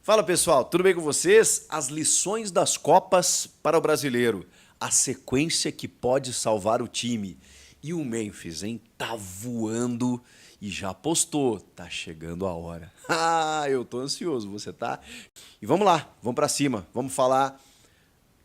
Fala pessoal, tudo bem com vocês? As lições das Copas para o brasileiro. A sequência que pode salvar o time. E o Memphis, hein? Tá voando e já postou. Tá chegando a hora. Ah, eu tô ansioso, você tá? E vamos lá, vamos pra cima. Vamos falar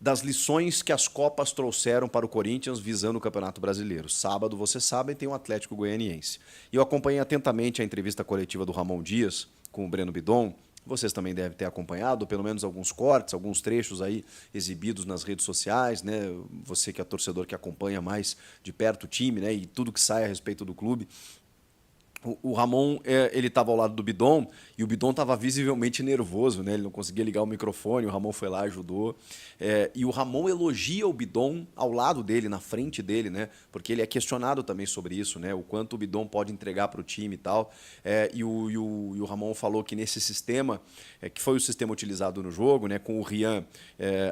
das lições que as Copas trouxeram para o Corinthians visando o Campeonato Brasileiro. Sábado, vocês sabem, tem o Atlético Goianiense. E eu acompanhei atentamente a entrevista coletiva do Ramon Dias com o Breno Bidon. Vocês também devem ter acompanhado, pelo menos alguns cortes, alguns trechos aí exibidos nas redes sociais, né? Você que é torcedor que acompanha mais de perto o time, né? E tudo que sai a respeito do clube. O Ramon, ele estava ao lado do Bidon e o Bidon estava visivelmente nervoso, né? Ele não conseguia ligar o microfone, o Ramon foi lá, ajudou. E o Ramon elogia o Bidon ao lado dele, na frente dele, né? Porque ele é questionado também sobre isso, né? O quanto o Bidon pode entregar para o time e tal. E o Ramon falou que nesse sistema, que foi o sistema utilizado no jogo, né? Com o Rian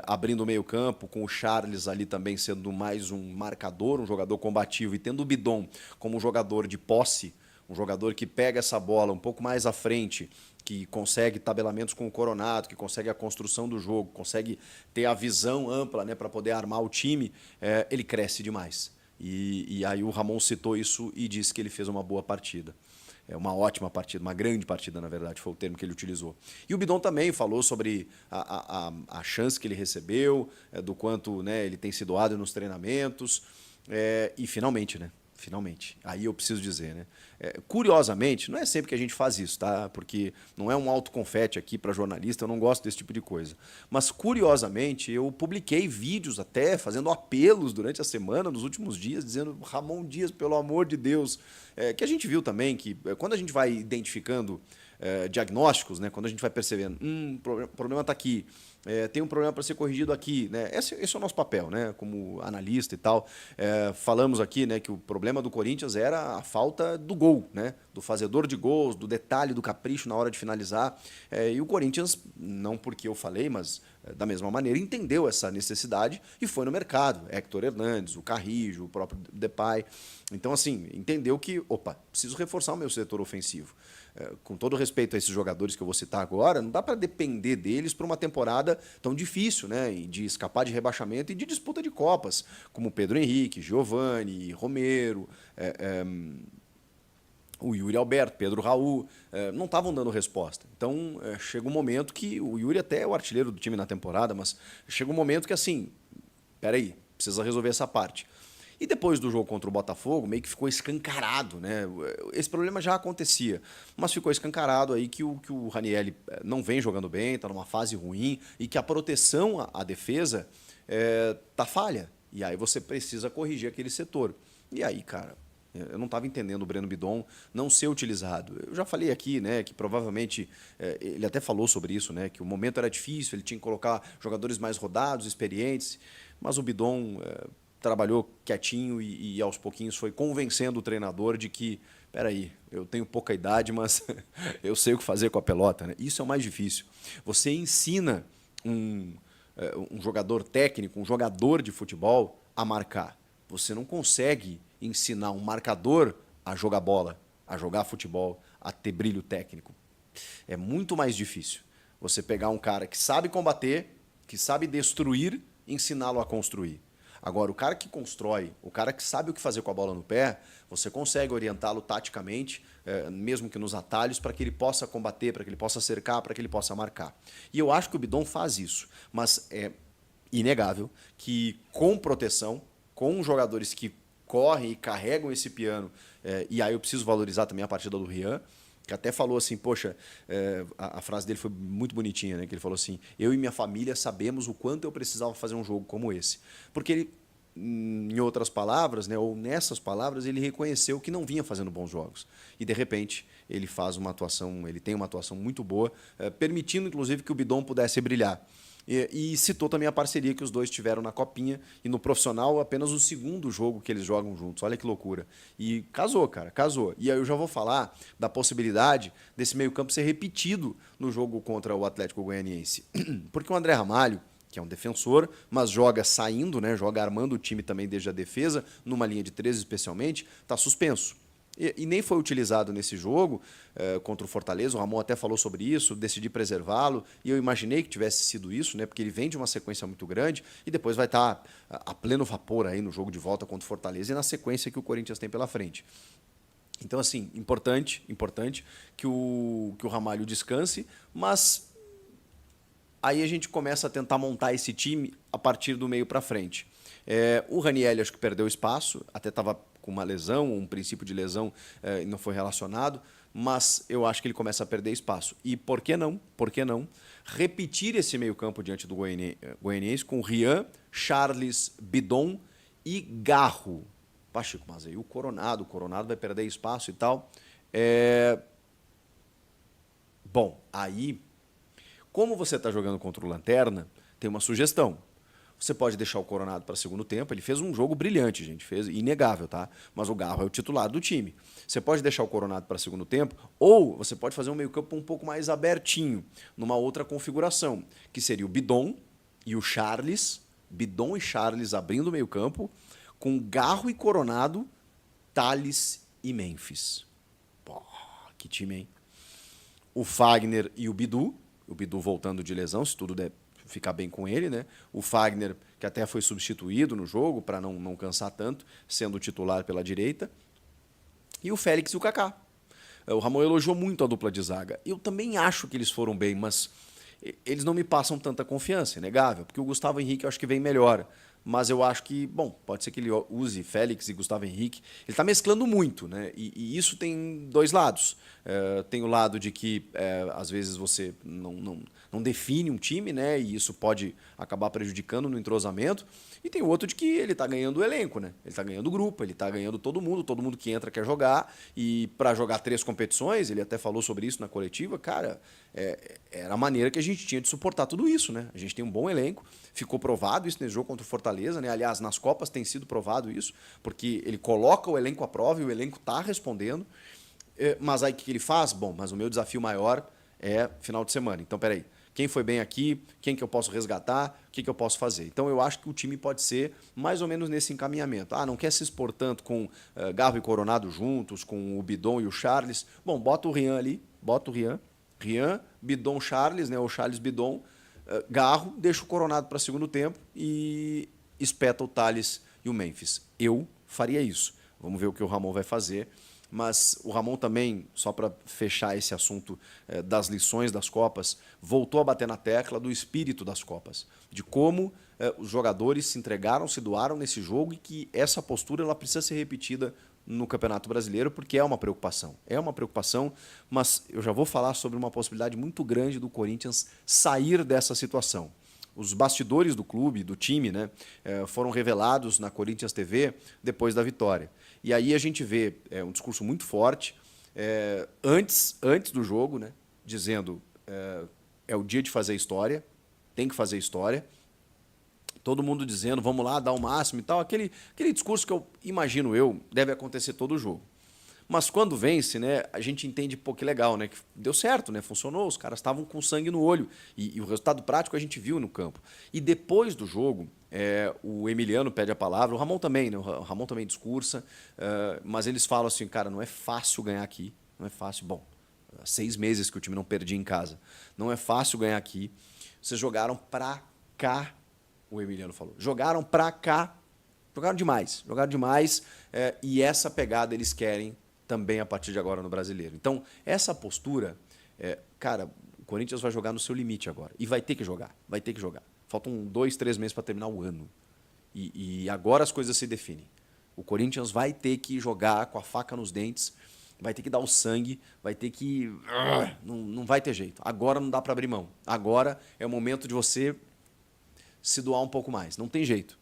abrindo o meio campo, com o Charles ali também sendo mais um marcador, um jogador combativo, e tendo o Bidon como um jogador de posse, um jogador que pega essa bola um pouco mais à frente, que consegue tabelamentos com o Coronato, que consegue a construção do jogo, consegue ter a visão ampla, né, para poder armar o time, ele cresce demais. E aí o Ramon citou isso e disse que ele fez uma boa partida. É uma ótima partida, uma grande partida, na verdade, foi o termo que ele utilizou. E o Bidon também falou sobre a chance que ele recebeu, do quanto, né, ele tem se doado nos treinamentos. E finalmente, né? Finalmente. Aí eu preciso dizer, né? Curiosamente, não é sempre que a gente faz isso, tá? Porque não é um autoconfete aqui para jornalista, eu não gosto desse tipo de coisa. Mas, curiosamente, eu publiquei vídeos até, fazendo apelos durante a semana, nos últimos dias, dizendo, Ramon Dias, pelo amor de Deus. Que a gente viu também que, quando a gente vai identificando diagnósticos, né? Quando a gente vai percebendo, o problema está aqui, tem um problema para ser corrigido aqui, né? Esse é o nosso papel, né? Como analista e tal. Falamos aqui, né, que o problema do Corinthians era a falta do gol, né? Do fazedor de gols, do detalhe, do capricho na hora de finalizar. E o Corinthians, não porque eu falei, mas da mesma maneira, entendeu essa necessidade e foi no mercado. Hector Hernandes, o Carrijo, o próprio Depay. Então, assim, entendeu que, preciso reforçar o meu setor ofensivo. Com todo respeito a esses jogadores que eu vou citar agora, não dá para depender deles para uma temporada tão difícil, né? De escapar de rebaixamento e de disputa de Copas, como Pedro Henrique, Giovani, Romero, o Yuri Alberto, Pedro Raul, não estavam dando resposta. Então, chega um momento que o Yuri até é o artilheiro do time na temporada, mas chega um momento que, assim, peraí, precisa resolver essa parte. E depois do jogo contra o Botafogo, meio que ficou escancarado, né? Esse problema já acontecia, mas ficou escancarado aí que o Ranieri não vem jogando bem, está numa fase ruim, e que a proteção à defesa tá falha. E aí você precisa corrigir aquele setor. E aí, cara, eu não estava entendendo o Breno Bidon não ser utilizado. Eu já falei aqui, né, que provavelmente, ele até falou sobre isso, né, que o momento era difícil, ele tinha que colocar jogadores mais rodados, experientes, mas o Bidon trabalhou quietinho e aos pouquinhos foi convencendo o treinador de que, peraí, eu tenho pouca idade, mas eu sei o que fazer com a pelota, né? Isso é o mais difícil. Você ensina um jogador técnico, um jogador de futebol a marcar. Você não consegue ensinar um marcador a jogar bola, a jogar futebol, a ter brilho técnico. É muito mais difícil você pegar um cara que sabe combater, que sabe destruir, e ensiná-lo a construir. Agora, o cara que constrói, o cara que sabe o que fazer com a bola no pé, você consegue orientá-lo taticamente, mesmo que nos atalhos, para que ele possa combater, para que ele possa cercar, para que ele possa marcar. E eu acho que o Bidon faz isso, mas é inegável que com proteção, com jogadores que correm e carregam esse piano, e aí eu preciso valorizar também a partida do Rian, que até falou assim, poxa, a frase dele foi muito bonitinha, né? Que ele falou assim, eu e minha família sabemos o quanto eu precisava fazer um jogo como esse. Porque ele, em outras palavras, né, ou nessas palavras, ele reconheceu que não vinha fazendo bons jogos. E, de repente, ele faz uma atuação, ele tem uma atuação muito boa, permitindo, inclusive, que o Bidon pudesse brilhar. E citou também a parceria que os dois tiveram na Copinha e no profissional apenas o segundo jogo que eles jogam juntos. Olha que loucura. E casou, cara, casou. E aí eu já vou falar da possibilidade desse meio-campo ser repetido no jogo contra o Atlético Goianiense. Porque o André Ramalho, que é um defensor, mas joga saindo, né, joga armando o time também desde a defesa, numa linha de 13 especialmente, está suspenso. E nem foi utilizado nesse jogo contra o Fortaleza. O Ramon até falou sobre isso, decidi preservá-lo, e eu imaginei que tivesse sido isso, né? Porque ele vem de uma sequência muito grande e depois vai estar a pleno vapor aí no jogo de volta contra o Fortaleza e na sequência que o Corinthians tem pela frente. Então, assim, importante que o Ramalho descanse, mas aí a gente começa a tentar montar esse time a partir do meio para frente. O Ranieri acho que perdeu espaço, até estava com uma lesão, um princípio de lesão e não foi relacionado, mas eu acho que ele começa a perder espaço. E por que não? Por que não repetir esse meio-campo diante do Goianiense com Rian, Charles, Bidon e Garro? Pachico, mas aí o Coronado vai perder espaço e tal. Bom, aí, como você está jogando contra o Lanterna, tem uma sugestão. Você pode deixar o Coronado para segundo tempo. Ele fez um jogo brilhante, gente. Fez inegável, tá? Mas o Garro é o titular do time. Você pode deixar o Coronado para segundo tempo, ou você pode fazer um meio-campo um pouco mais abertinho, numa outra configuração, que seria o Bidon e o Charles. Bidon e Charles abrindo o meio-campo, com Garro e Coronado, Thales e Memphis. Pô, que time, hein? O Fagner e o Bidu voltando de lesão, se tudo der ficar bem com ele, né? O Fagner, que até foi substituído no jogo para não cansar tanto, sendo titular pela direita. E o Félix e o Kaká. O Ramon elogiou muito a dupla de zaga. Eu também acho que eles foram bem, mas eles não me passam tanta confiança, é inegável, porque o Gustavo Henrique eu acho que vem melhor. Mas eu acho que, bom, pode ser que ele use Félix e Gustavo Henrique. Ele está mesclando muito, né? E isso tem dois lados. Tem o lado de que, às vezes, você não define um time, né? E isso pode acabar prejudicando no entrosamento. E tem o outro de que ele está ganhando o elenco, né? Ele está ganhando o grupo, ele está ganhando todo mundo que entra quer jogar. E para jogar 3 competições, ele até falou sobre isso na coletiva, cara, era a maneira que a gente tinha de suportar tudo isso, né? A gente tem um bom elenco, ficou provado isso nesse jogo contra o Fortaleza, né? Aliás, nas Copas tem sido provado isso, porque ele coloca o elenco à prova e o elenco está respondendo. Mas aí o que ele faz? Bom, mas o meu desafio maior é final de semana. Então, peraí, quem foi bem aqui, quem que eu posso resgatar, o que eu posso fazer? Então eu acho que o time pode ser mais ou menos nesse encaminhamento. Não quer se expor tanto com Garro e Coronado juntos, com o Bidon e o Charles. Bom, bota o Rian ali, Rian, Bidon, Charles, né? O Charles, Bidon, Garro, deixa o Coronado para segundo tempo e espeta o Thales e o Memphis. Eu faria isso. Vamos ver o que o Ramon vai fazer. Mas o Ramon também, só para fechar esse assunto das lições das Copas, voltou a bater na tecla do espírito das Copas, de como os jogadores se entregaram, se doaram nesse jogo e que essa postura ela precisa ser repetida no Campeonato Brasileiro, porque é uma preocupação. É uma preocupação, mas eu já vou falar sobre uma possibilidade muito grande do Corinthians sair dessa situação. Os bastidores do clube, do time, né, foram revelados na Corinthians TV depois da vitória. E aí a gente vê um discurso muito forte antes do jogo, né, dizendo é o dia de fazer história, tem que fazer história. Todo mundo dizendo, vamos lá, dar o máximo e tal. Aquele discurso que eu imagino deve acontecer todo o jogo. Mas quando vence, né, a gente entende, pô, que legal, né? Que deu certo, né? Funcionou, os caras estavam com sangue no olho. E o resultado prático a gente viu no campo. E depois do jogo, o Emiliano pede a palavra, o Ramon também, né? O Ramon também discursa, mas eles falam assim, cara, não é fácil ganhar aqui. Não é fácil. Bom, há 6 meses que o time não perdia em casa. Não é fácil ganhar aqui. Vocês jogaram pra cá, o Emiliano falou. Jogaram pra cá. Jogaram demais. E essa pegada eles querem também a partir de agora no Brasileiro. Então, essa postura, cara, o Corinthians vai jogar no seu limite agora. E vai ter que jogar. Faltam 2, 3 meses para terminar o ano. E agora as coisas se definem. O Corinthians vai ter que jogar com a faca nos dentes, vai ter que dar o sangue, vai ter que... Não vai ter jeito. Agora não dá para abrir mão. Agora é o momento de você se doar um pouco mais. Não tem jeito.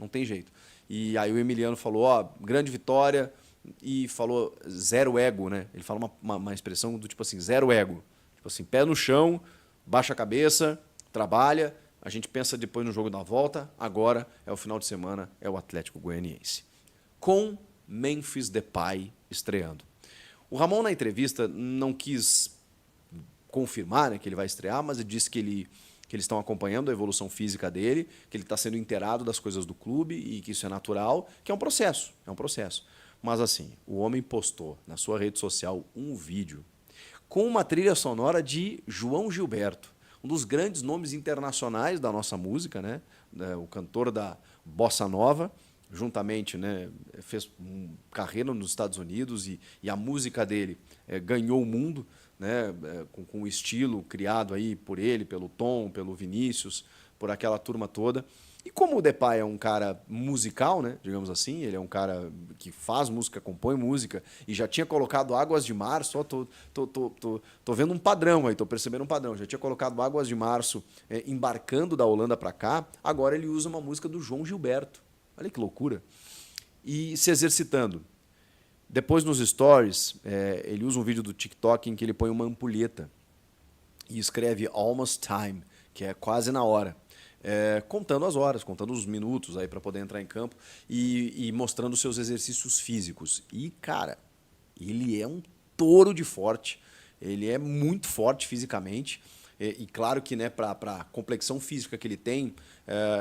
E aí o Emiliano falou, grande vitória... E falou zero ego, né? Ele fala uma expressão do tipo assim, zero ego. Tipo assim, pé no chão, baixa a cabeça, trabalha, a gente pensa depois no jogo da volta, agora é o final de semana, é o Atlético Goianiense. Com Memphis Depay estreando. O Ramon, na entrevista, não quis confirmar, né, que ele vai estrear, mas ele disse que eles estão acompanhando a evolução física dele, que ele está sendo inteirado das coisas do clube e que isso é natural, que é um processo. Mas assim, o homem postou na sua rede social um vídeo com uma trilha sonora de João Gilberto, um dos grandes nomes internacionais da nossa música, né? O cantor da Bossa Nova, juntamente, né, fez carreira nos Estados Unidos e a música dele ganhou o mundo, né, com o estilo criado aí por ele, pelo Tom, pelo Vinícius, por aquela turma toda. E como o Depay é um cara musical, né, digamos assim, ele é um cara que faz música, compõe música, e já tinha colocado Águas de Março, ó, tô vendo um padrão aí, tô percebendo um padrão, já tinha colocado Águas de Março embarcando da Holanda para cá, agora ele usa uma música do João Gilberto. Olha que loucura. E se exercitando. Depois nos stories, ele usa um vídeo do TikTok em que ele põe uma ampulheta e escreve Almost Time, que é quase na hora. Contando as horas, contando os minutos aí para poder entrar em campo e mostrando os seus exercícios físicos. E, cara, ele é um touro de forte. Ele é muito forte fisicamente. E claro que, né, para a complexão física que ele tem,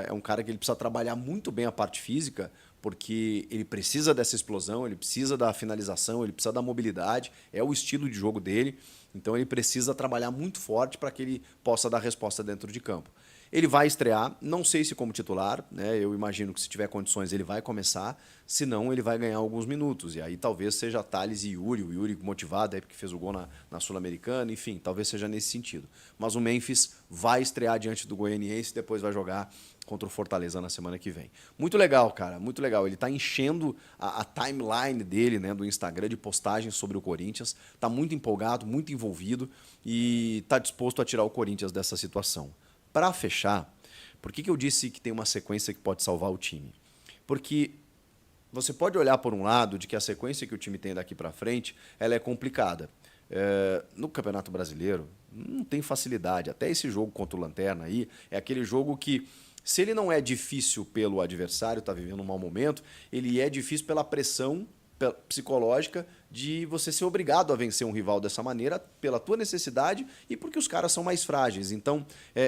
é um cara que ele precisa trabalhar muito bem a parte física, porque ele precisa dessa explosão, ele precisa da finalização, ele precisa da mobilidade, é o estilo de jogo dele, então ele precisa trabalhar muito forte para que ele possa dar resposta dentro de campo. Ele vai estrear, não sei se como titular, né? Eu imagino que se tiver condições ele vai começar, senão ele vai ganhar alguns minutos. E aí talvez seja Thales e Yuri, o Yuri motivado, porque fez o gol na Sul-Americana, enfim, talvez seja nesse sentido. Mas o Memphis vai estrear diante do Goianiense e depois vai jogar contra o Fortaleza na semana que vem. Muito legal, cara, muito legal. Ele está enchendo a timeline dele, né, do Instagram, de postagens sobre o Corinthians, está muito empolgado, muito envolvido e está disposto a tirar o Corinthians dessa situação. Para fechar, por que eu disse que tem uma sequência que pode salvar o time? Porque você pode olhar por um lado de que a sequência que o time tem daqui para frente ela é complicada. No Campeonato Brasileiro não tem facilidade. Até esse jogo contra o Lanterna aí é aquele jogo que, se ele não é difícil pelo adversário, está vivendo um mau momento, ele é difícil pela pressão psicológica de você ser obrigado a vencer um rival dessa maneira pela tua necessidade e porque os caras são mais frágeis. Então,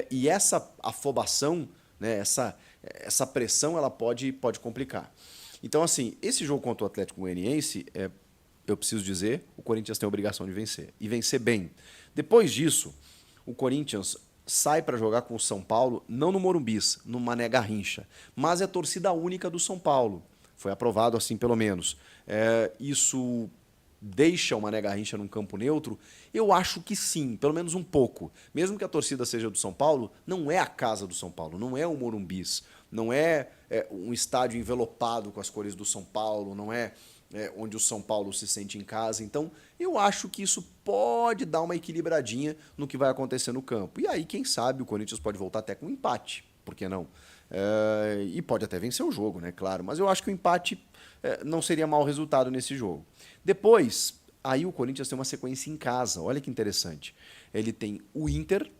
e essa afobação, né, essa pressão, ela pode complicar. Então, assim, esse jogo contra o Atlético Goianiense, eu preciso dizer, o Corinthians tem a obrigação de vencer. E vencer bem. Depois disso, o Corinthians sai para jogar com o São Paulo, não no Morumbis, no Mané Garrincha, mas é torcida única do São Paulo. Foi aprovado assim, pelo menos. Isso deixa o Mané Garrincha num campo neutro? Eu acho que sim, pelo menos um pouco. Mesmo que a torcida seja do São Paulo, não é a casa do São Paulo, não é o Morumbis, não é um estádio envelopado com as cores do São Paulo, não é onde o São Paulo se sente em casa. Então, eu acho que isso pode dar uma equilibradinha no que vai acontecer no campo. E aí, quem sabe, o Corinthians pode voltar até com um empate, por que não? E pode até vencer o jogo, né? Claro, mas eu acho que o empate não seria mau resultado nesse jogo. Depois, aí o Corinthians tem uma sequência em casa, olha que interessante. Ele tem o Inter,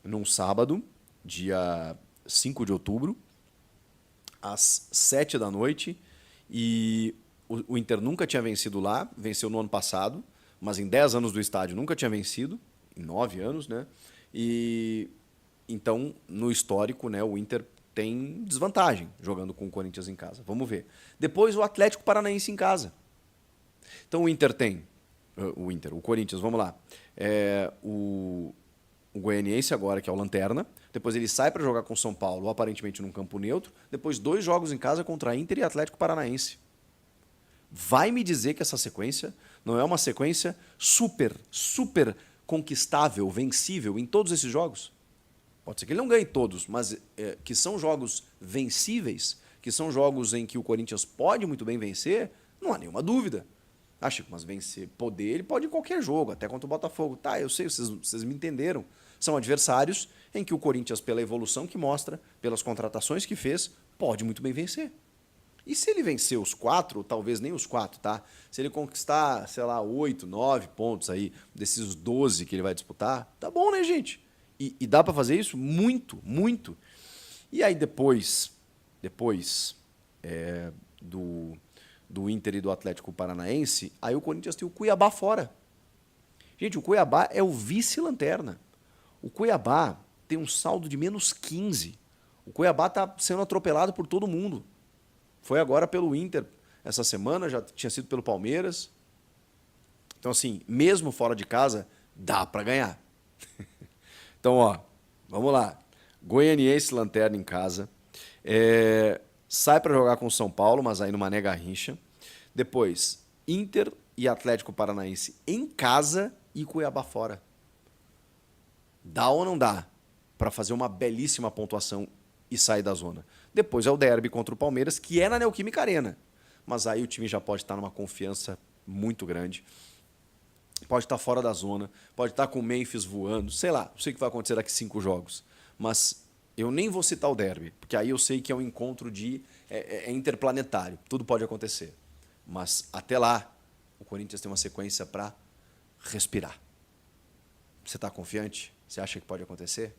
num sábado, dia 5 de outubro, às 7 da noite, e o Inter nunca tinha vencido lá, venceu no ano passado, mas em 10 anos do estádio nunca tinha vencido, em 9 anos, né? E então, no histórico, né, o Inter tem desvantagem jogando com o Corinthians em casa. Vamos ver. Depois o Atlético Paranaense em casa. Então o Inter tem... O Corinthians, vamos lá. O Goianiense agora, que é o Lanterna. Depois ele sai para jogar com o São Paulo, aparentemente num campo neutro. Depois 2 jogos em casa contra Inter e Atlético Paranaense. Vai me dizer que essa sequência não é uma sequência super conquistável, vencível em todos esses jogos? Pode ser que ele não ganhe todos, mas que são jogos vencíveis, que são jogos em que o Corinthians pode muito bem vencer, não há nenhuma dúvida. Chico, mas vencer, ele pode em qualquer jogo, até contra o Botafogo. Tá, eu sei, vocês me entenderam. São adversários em que o Corinthians, pela evolução que mostra, pelas contratações que fez, pode muito bem vencer. E se ele vencer os 4, talvez nem os 4, tá? Se ele conquistar, sei lá, 8, 9 pontos aí, desses 12 que ele vai disputar, tá bom, né, gente? E dá para fazer isso? Muito, muito. E aí depois do Inter e do Atlético Paranaense, aí o Corinthians tem o Cuiabá fora. Gente, o Cuiabá é o vice-lanterna. O Cuiabá tem um saldo de menos 15. O Cuiabá está sendo atropelado por todo mundo. Foi agora pelo Inter, essa semana, já tinha sido pelo Palmeiras. Então, assim, mesmo fora de casa, dá para ganhar. Então, ó, vamos lá. Goianiense lanterna em casa. Sai para jogar com o São Paulo, mas aí no Mané Garrincha. Depois, Inter e Atlético Paranaense em casa e Cuiabá fora. Dá ou não dá para fazer uma belíssima pontuação e sair da zona? Depois é o derby contra o Palmeiras, que é na Neoquímica Arena. Mas aí o time já pode estar numa confiança muito grande. Pode estar fora da zona, pode estar com o Memphis voando, sei lá, não sei o que vai acontecer daqui 5 jogos. Mas eu nem vou citar o derby, porque aí eu sei que é um encontro interplanetário, tudo pode acontecer. Mas até lá, o Corinthians tem uma sequência para respirar. Você está confiante? Você acha que pode acontecer?